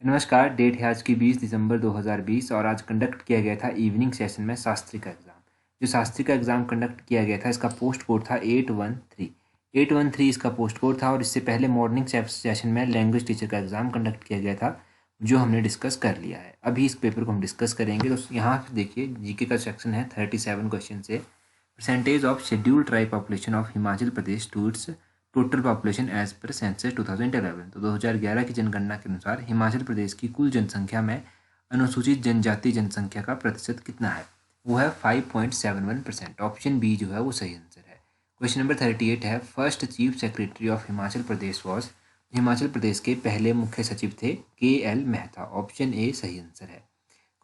नमस्कार। डेट है आज की 20 दिसंबर 2020 और आज कंडक्ट किया गया था इवनिंग सेशन में शास्त्री का एग्ज़ाम। जो शास्त्री का एग्ज़ाम कंडक्ट किया गया था इसका पोस्ट कोड था 813 इसका पोस्ट कोड था। और इससे पहले मॉर्निंग सेशन में लैंग्वेज टीचर का एग्ज़ाम कंडक्ट किया गया था, जो हमने डिस्कस कर लिया है। अभी इस पेपर को हम डिस्कस करेंगे। तो यहाँ पे देखिए जीके का सेक्शन है 37 क्वेश्चन से। Percentage of scheduled tribe population of Himachal Pradesh to its total population as per census 2011। तो 2011 की जनगणना के अनुसार हिमाचल प्रदेश की कुल जनसंख्या में अनुसूचित जनजाति जनसंख्या का प्रतिशत कितना है? वो है 5.71%। ऑप्शन बी जो है वो सही आंसर है। क्वेश्चन नंबर 38 है, first chief secretary of Himachal Pradesh was. Himachal Pradesh के पहले मुख्य सचिव थे KL मेहता। ऑप्शन ए सही आंसर है।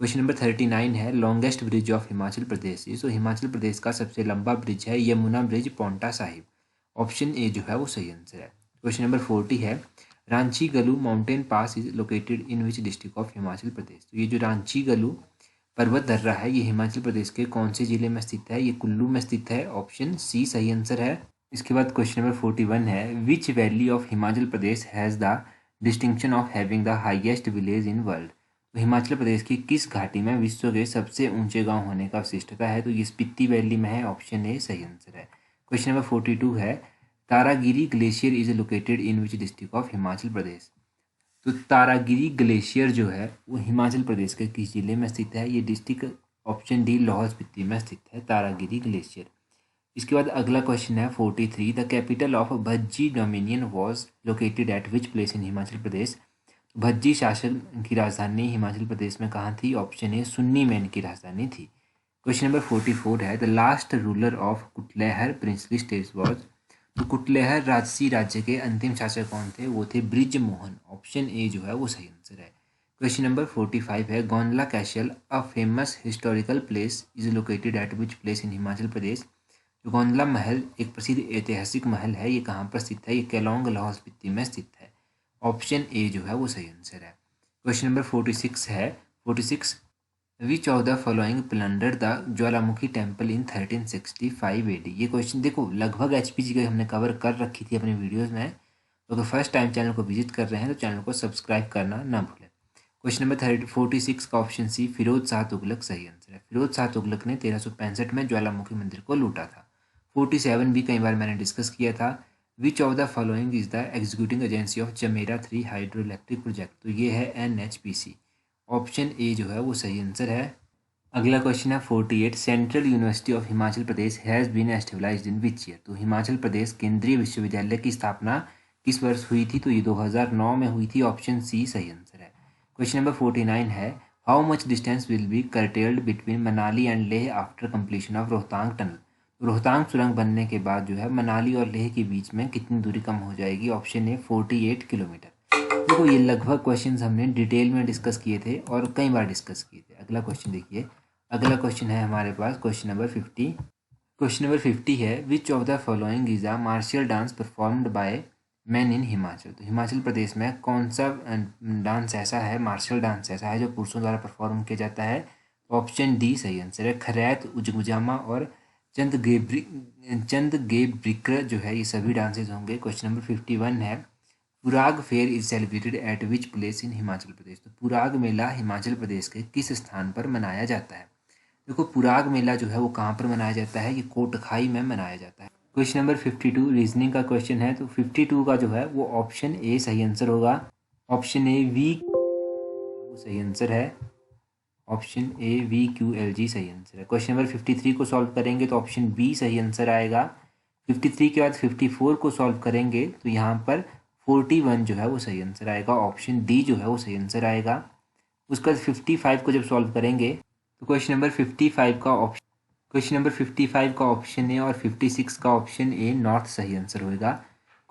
क्वेश्चन नंबर 39 है, longest bridge of Himachal Pradesh. तो हिमाचल प्रदेश का सबसे लंबा ब्रिज है Yamuna bridge Paonta Sahib. Option A जो है वो सही आंसर है। क्वेश्चन नंबर 40 है, रांची गलू mountain pass is located in which district of Himachal Pradesh. तो ये जो रांची गलू पर्वत दर्रा है ये हिमाचल प्रदेश के कौन से जिले में स्थित है? ये कुल्लू में स्थित है। ऑप्शन सी सही आंसर है। इसके बाद क्वेश्चन नंबर 41 है, विच valley of Himachal Pradesh has the distinction of having the highest village in world. तो हिमाचल प्रदेश की किस घाटी में विश्व के सबसे ऊंचे गांव होने का विशिष्टता है? तो ये स्पीति वैली में है। ऑप्शन ए सही आंसर है। क्वेश्चन नंबर 42 है, Taragiri glacier is located in which district of Himachal Pradesh. तो तारागिरी ग्लेशियर जो है वो हिमाचल प्रदेश के किस जिले में स्थित है? ये district option D Lahaul Spiti में स्थित है तारागिरी ग्लेशियर। इसके बाद अगला क्वेश्चन है 43, the capital of Bhajji dominion was located at which place in Himachal Pradesh. Bhajji शासन की राजधानी हिमाचल प्रदेश में कहाँ थी? ऑप्शन ए सुन्नी में इनकी राजधानी थी। क्वेश्चन नंबर 44 है, the last ruler of Kutlehar princely state was. तो कुटलैहर राजसी राज्य के अंतिम शासक कौन थे? वो थे ब्रिज मोहन। ऑप्शन ए जो है वो सही आंसर है। क्वेश्चन नंबर 45 है, Gondla castle a famous historical place is located at which place in Himachal Pradesh. जो गोंडला महल एक प्रसिद्ध ऐतिहासिक महल है, ये कहाँ पर स्थित है? ये केलोंग लाहौल स्पीति में स्थित है। ऑप्शन ए जो है वो सही आंसर है। क्वेश्चन नंबर 46 है, 46, विच of the following plunder the Jwalamukhi temple in 1365 AD। ये क्वेश्चन देखो लगभग HPG का हमने कवर कर रखी थी अपने वीडियोस में। तो अगर फर्स्ट टाइम चैनल को विजिट कर रहे हैं तो चैनल को सब्सक्राइब करना ना भूलें। क्वेश्चन नंबर 46 का ऑप्शन सी फिरोज शाह तुगलक सही आंसर है। फिरोज शाह तुगलक ने 1365 में ज्वालामुखी मंदिर को लूटा था। 47 भी कई बार मैंने डिस्कस किया था, which of the following is the executing agency of Chamera 3 hydro electric project. तो ये है NHPC। ऑप्शन ए जो है वो सही आंसर है। अगला क्वेश्चन है 48, central university of Himachal Pradesh has been established in which year. तो हिमाचल प्रदेश केंद्रीय विश्वविद्यालय की स्थापना किस वर्ष हुई थी? तो ये 2009 में हुई थी। ऑप्शन सी सही आंसर है। क्वेश्चन नंबर 49 है, how much distance will be curtailed between Manali and Leh after completion of Rohtang tunnel. Rohtang सुरंग बनने के बाद जो है मनाली और लेह के बीच में कितनी दूरी कम हो जाएगी? Option A 48 kilometre. देखो ये लगभग क्वेश्चंस हमने डिटेल में डिस्कस किए थे और कई बार डिस्कस किए थे। अगला क्वेश्चन देखिए, अगला क्वेश्चन है हमारे पास क्वेश्चन नंबर 50। क्वेश्चन नंबर 50 है, विच of the following is a martial dance performed by man in Himachal. तो हिमाचल प्रदेश में कौन सा डांस ऐसा है, मार्शल डांस ऐसा है जो पुरुषों द्वारा परफॉर्म किया जाता है? ऑप्शन डी सही आंसर है। खरैत, उजगुजामा और चंद गेब्रिक्र जो है ये सभी डांसेज होंगे। क्वेश्चन नंबर 51 है, Purag fair is celebrated at which place in Himachal Pradesh. तो पुराग मेला हिमाचल प्रदेश के किस स्थान पर मनाया जाता है? देखो पुराग मेला जो है वो कहाँ पर मनाया जाता है? ये कोटखाई में मनाया जाता है। क्वेश्चन नंबर 52 रीजनिंग का क्वेश्चन है। तो 52 का जो है वो ऑप्शन ए सही आंसर होगा। ऑप्शन ए वी वो सही आंसर है। ऑप्शन ए VQLG सही आंसर है। क्वेश्चन नंबर 53 को सॉल्व करेंगे तो ऑप्शन बी सही आंसर आएगा। 53 के बाद 54 को सॉल्व करेंगे तो यहाँ पर 41 जो है वो सही आंसर आएगा। ऑप्शन डी जो है वो सही आंसर आएगा। उसके बाद 55 को जब सॉल्व करेंगे तो क्वेश्चन नंबर 55 का ऑप्शन ए और 56 का ऑप्शन ए नॉर्थ सही आंसर होगा।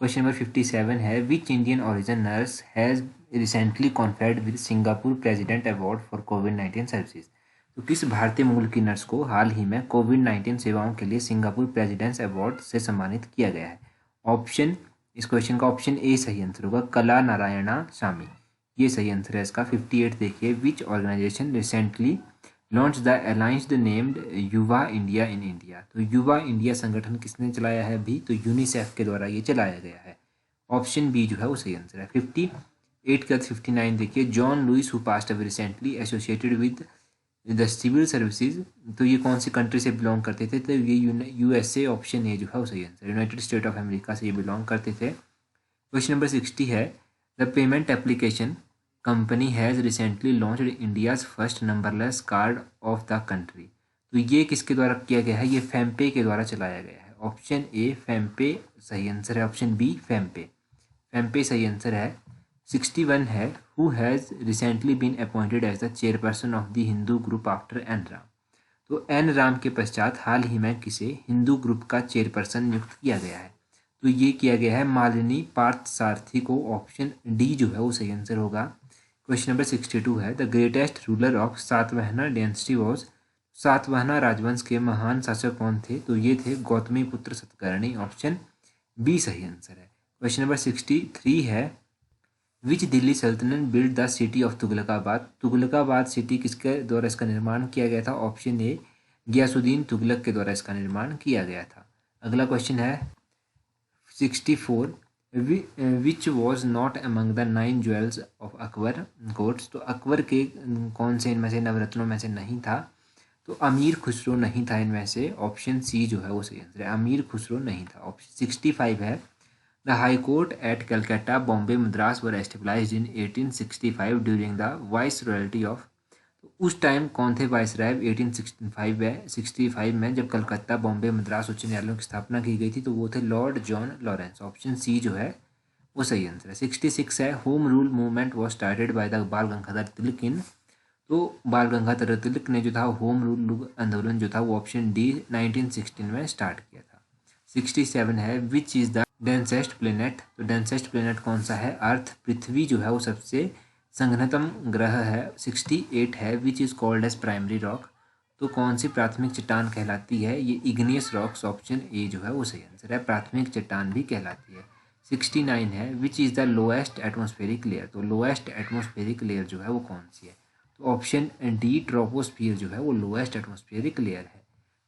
क्वेश्चन नंबर 57 है, which Indian origin nurse has recently conferred with Singapore president award for covid services. तो किस भारतीय मूल की नर्स को हाल ही में कोविड-19 सेवाओं के लिए सिंगापुर प्रेसिडेंट्स अवार्ड से सम्मानित किया गया है? ऑप्शन इस क्वेश्चन का ऑप्शन ए सही आंसर होगा, कला नारायणा स्वामी। ये सही आंसर है इसका। 58 देखिए, which organisation recently launched the alliance named Yuva India in India. तो युवा इंडिया संगठन किसने चलाया है अभी? तो यूनिसेफ के द्वारा ये चलाया गया है। ऑप्शन बी जो है वो सही आंसर है। 8 के बाद 59 देखिए, John Lewis who passed away recently associated with the civil services, तो ये कौन सी कंट्री से बिलोंग करते थे? तो ये यूएसए, ऑप्शन ए जो है वो सही answer, United state of America से ये बिलोंग करते थे। क्वेश्चन नंबर 60 है, the payment application company has recently launched India's first numberless card of the country, तो ये किसके द्वारा किया गया है? ये फेमपे के द्वारा चलाया गया है। ऑप्शन ए फेमपे सही आंसर है, ऑप्शन बी फेमपे, फेमपे सही आंसर है। 61 है, who has recently been appointed as the chairperson of the Hindu group after N Ram, तो एन राम के पश्चात हाल ही में किसे हिंदू ग्रुप का चेयरपर्सन नियुक्त किया गया है? तो ये किया गया है मालिनी पार्थसारथी को, ऑप्शन डी जो है वो सही आंसर होगा। क्वेश्चन नंबर 62 है, the greatest ruler of Satavahana dynasty was, Satavahana राजवंश के महान शासक कौन थे? तो ये थे गौतमी पुत्र सतकर्णी, ऑप्शन बी सही आंसर है। क्वेश्चन नंबर 63 है, विच दिल्ली सल्तनत build the city of Tughlakabad, Tughlakabad city किसके द्वारा इसका निर्माण किया गया था? ऑप्शन ए गियासुद्दीन तुगलक के द्वारा इसका निर्माण किया गया था। अगला क्वेश्चन है 64, which was not among the 9 jewels of Akbar courts, तो अकबर के कौन से इनमें से नवरत्नों में से नहीं था? तो अमीर खुसरो नहीं था इनमें से, ऑप्शन सी जो है वो सही आंसर है, अमीर खुसरो नहीं था। ऑप्शन 65 है, the high court at Calcutta Bombay Madras were established in 1865 during the viceroyalty of, तो उस टाइम कौन थे वाइस राय? 1865 में जब कलकत्ता बॉम्बे मद्रास उच्च न्यायालयों की स्थापना की गई थी, तो वो थे Lord John Lawrence, option C जो है वो सही आंसर है। 66 है, home rule movement was started by the Bal Gangadhar तिलक इन, तो बाल गंगाधर तिलक ने जो था होम रूल आंदोलन जो था वो ऑप्शन डी 1916 में स्टार्ट किया था। 67 है, which is the densest planet, तो डेंसेस्ट प्लेनेट कौन सा है? अर्थ, पृथ्वी जो है वो सबसे संघनतम ग्रह है। 68 है, which is called as primary rock, तो कौन सी प्राथमिक चट्टान कहलाती है? ये इग्नियस रॉक्स, ऑप्शन ए जो है वो सही आंसर है, प्राथमिक चट्टान भी कहलाती है। 69 है, which is the lowest atmospheric layer, तो लोएस्ट एटमॉस्फेरिक लेयर जो है वो कौन सी है? तो ऑप्शन डी ट्रोपोस्फियर जो है वो लोएस्ट एटमॉस्फेरिक लेयर है।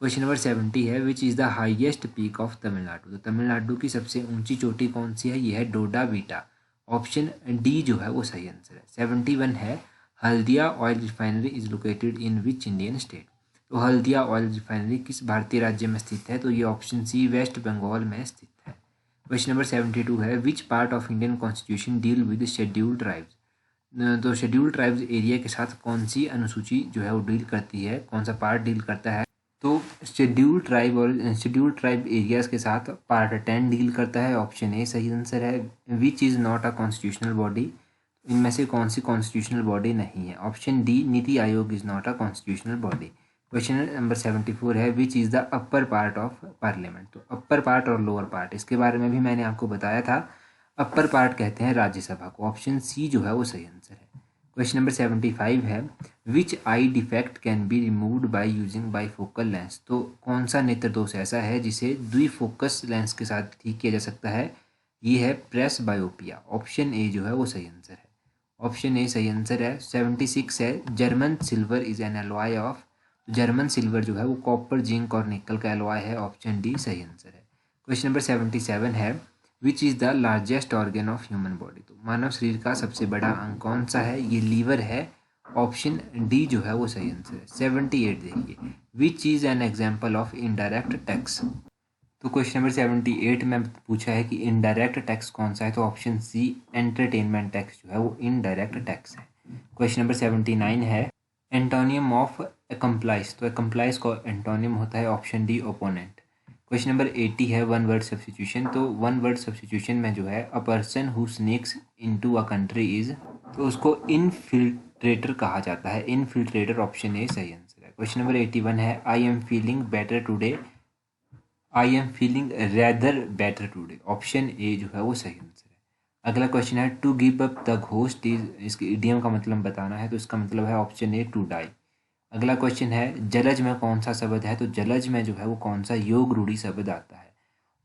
क्वेश्चन नंबर 70 है, which is the highest peak of Tamil Nadu, तो तमिलनाडु की सबसे ऊंची चोटी कौन सी है? ये है डोडा बीटा, ऑप्शन डी जो है वो सही आंसर है। 71 है, Haldia oil refinery is located in which Indian state, तो हल्दिया ऑयल रिफाइनरी किस भारतीय राज्य में स्थित है? तो ये ऑप्शन सी वेस्ट बंगाल में स्थित है। क्वेश्चन नंबर 72 है, which part of Indian constitution deal with scheduled tribes, तो शेड्यूल्ड ट्राइब्स एरिया के साथ कौन सी अनुसूची जो है वो डील करती है, कौन सा पार्ट डील करता है? तो शेड्यूल्ड ट्राइब और शेड्यूल्ड ट्राइब एरियाज के साथ पार्ट 10 डील करता है, ऑप्शन ए सही आंसर है। Which is not a constitutional body, इनमें से कौन सी कॉन्स्टिट्यूशनल बॉडी नहीं है? Option D NITI Aayog is not a constitutional body. Question number 74 है, which is the upper part of parliament, तो अपर पार्ट और लोअर पार्ट इसके बारे में भी मैंने आपको बताया था, अपर पार्ट कहते हैं राज्यसभा को, ऑप्शन सी जो है वो सही आंसर है। क्वेश्चन नंबर 75 है, which eye defect can be removed by using bifocal lens, तो कौन सा नेत्र दोष ऐसा है जिसे द्विफोकस लेंस के साथ ठीक किया जा सकता है? ये है प्रेस बायोपिया, ऑप्शन ए जो है वो सही आंसर है, ऑप्शन ए सही आंसर है। 76 है, German silver is an alloy of, German silver जो है वो कॉपर, जिंक और निकल का एलॉय है, ऑप्शन डी सही आंसर है। क्वेश्चन नंबर 77 है, which is the largest organ of human body, तो मानव शरीर का सबसे बड़ा अंग कौन सा है? ये लीवर है, ऑप्शन डी जो है वो सही आंसर है। 78 देखिए, which is an example of indirect tax, तो क्वेश्चन नंबर 78 में पूछा है कि इनडायरेक्ट टैक्स कौन सा है, तो ऑप्शन सी एंटरटेनमेंट टैक्स जो है वो इनडायरेक्ट टैक्स है। क्वेश्चन नंबर 79 है, एंटोनियम ऑफ एकम्प्लाइज, तो एकम्प्लाइज का एंटोनियम होता है, option D opponent. Question number 80 है, वन वर्ड सब्स्टिट्यूशन, तो वन वर्ड सब्स्टिट्यूशन में जो है a person who sneaks into a country is, तो उसको इनफिल्ट्रेटर कहा जाता है, इनफिल्ट्रेटर, ऑप्शन ए सही आंसर है। क्वेश्चन नंबर 81 है, I am feeling better today, I am feeling rather better today, option A जो है वो सही आंसर है। अगला क्वेश्चन है, to give up the ghost is, इसके इडियम का मतलब बताना है, तो इसका मतलब है ऑप्शन ए टू डाई। अगला क्वेश्चन है, जलज में कौन सा शब्द है, तो जलज में जो है वो कौन सा योग रूढ़ी शब्द आता है,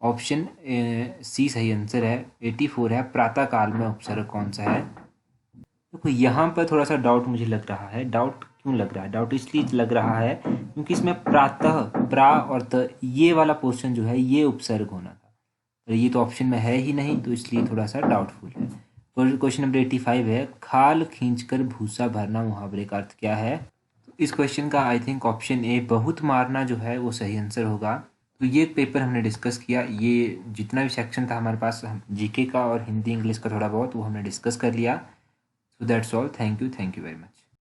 ऑप्शन सी सही आंसर है। 84 है, प्रातः काल में उपसर्ग कौन सा है, देखो यहाँ पर थोड़ा सा डाउट मुझे लग रहा है, डाउट क्यों लग रहा है? डाउट इसलिए लग रहा है क्योंकि इसमें प्रातः, प्रा और त, ये वाला पोर्शन जो है ये उपसर्ग होना था, तो ये तो ऑप्शन में है ही नहीं, तो इसलिए थोड़ा सा डाउटफुल है। क्वेश्चन नंबर 85 है, खाल खींचकर भूसा भरना मुहावरे का अर्थ क्या है? तो इस क्वेश्चन का आई थिंक ऑप्शन ए बहुत मारना जो है वो सही आंसर होगा। तो ये पेपर हमने डिस्कस किया, ये जितना भी सेक्शन था हमारे पास जीके का और हिंदी इंग्लिश का थोड़ा बहुत वो हमने डिस्कस कर लिया। So that's all, thank you very much.